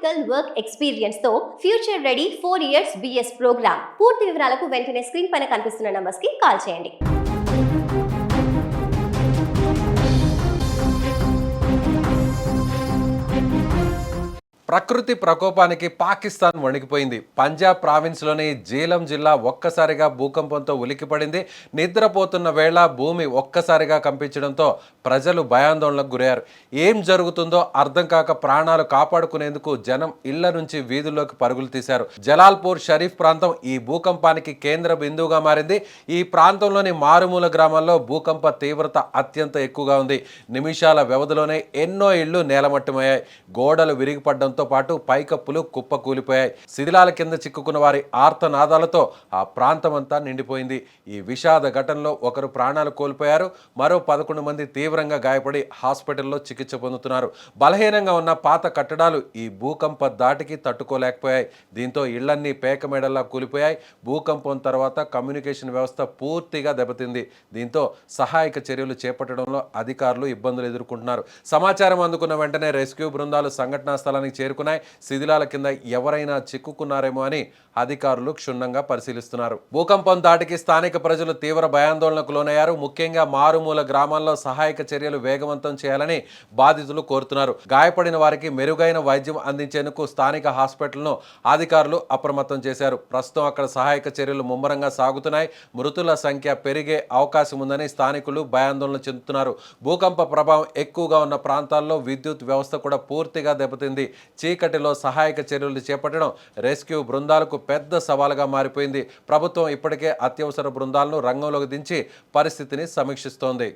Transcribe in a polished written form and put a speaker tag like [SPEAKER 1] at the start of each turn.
[SPEAKER 1] Practical work experience తో future ready 4 years BS program. పూర్తి వివరాలకు వెంటనే స్క్రీన్ పైన కనిపిస్తున్న నంబర్స్ కి కాల్ చేయండి.
[SPEAKER 2] ప్రకృతి ప్రకోపానికి పాకిస్తాన్ వణికిపోయింది. పంజాబ్ ప్రావిన్స్లోని జీలం జిల్లా ఒక్కసారిగా భూకంపంతో ఉలిక్కిపడింది. నిద్రపోతున్న వేళ భూమి ఒక్కసారిగా కంపించడంతో ప్రజలు భయాందోళనకు గురయ్యారు. ఏం జరుగుతుందో అర్థం కాక ప్రాణాలు కాపాడుకునేందుకు జనం ఇళ్ల నుంచి వీధుల్లోకి పరుగులు తీశారు. జలాల్పూర్ షరీఫ్ ప్రాంతం ఈ భూకంపానికి కేంద్ర బిందువుగా మారింది. ఈ ప్రాంతంలోని మారుమూల గ్రామాల్లో భూకంప తీవ్రత అత్యంత ఎక్కువగా ఉంది. నిమిషాల వ్యవధిలోనే ఎన్నో ఇళ్లు నేలమట్టమయ్యాయి. గోడలు విరిగిపడడంతో పాటు పైకప్పులు కుప్పకూలిపోయాయి. శిథిలాల కింద చిక్కుకున్న వారి ఆర్తనాదాలతో ఆ ప్రాంతమంతా నిండిపోయింది. ఈ విషాద ఘటనలో ఒకరు ప్రాణాలు కోల్పోయారు. మరో 11 మంది తీవ్రంగా గాయపడి హాస్పిటల్లో చికిత్స పొందుతున్నారు. బలహీనంగా ఉన్న పాత కట్టడాలు ఈ భూకంప దాటికి తట్టుకోలేకపోయాయి. దీంతో ఇళ్లన్నీ పేకమేడల్లా కూలిపోయాయి. భూకంపం తర్వాత కమ్యూనికేషన్ వ్యవస్థ పూర్తిగా దెబ్బతింది. దీంతో సహాయక చర్యలు చేపట్టడంలో అధికారులు ఇబ్బందులు ఎదుర్కొంటున్నారు. సమాచారం అందుకున్న వెంటనే రెస్క్యూ బృందాలు సంఘటనా స్థలానికి చేరుకున్నాయి. శిథిలాల కింద ఎవరైనా చిక్కుకున్నారేమో అని అధికారులు క్షుణ్ణంగా పరిశీలిస్తున్నారు. భూకంపం దాటికి స్థానిక ప్రజలు తీవ్ర భయాందోళనకు లోనయ్యారు. ముఖ్యంగా మారుమూల గ్రామాల్లో సహాయక చర్యలు వేగవంతం చేయాలని బాధితులు కోరుతున్నారు. గాయపడిన వారికి మెరుగైన వైద్యం అందించేందుకు స్థానిక హాస్పిటల్ను అధికారులు అప్రమత్తం చేశారు. ప్రస్తుతం అక్కడ సహాయక చర్యలు ముమ్మరంగా సాగుతున్నాయి. మృతుల సంఖ్య పెరిగే అవకాశం ఉందని స్థానికులు భయాందోళన చెందుతున్నారు. భూకంప ప్రభావం ఎక్కువగా ఉన్న ప్రాంతాల్లో విద్యుత్ వ్యవస్థ కూడా పూర్తిగా దెబ్బతింది. చీకటిలో సహాయక చర్యలు చేపట్టడం రెస్క్యూ బృందాలకు పెద్ద సవాలుగా మారిపోయింది. ప్రభుత్వం ఇప్పటికే అత్యవసర బృందాలను రంగంలోకి దించి పరిస్థితిని సమీక్షిస్తోంది.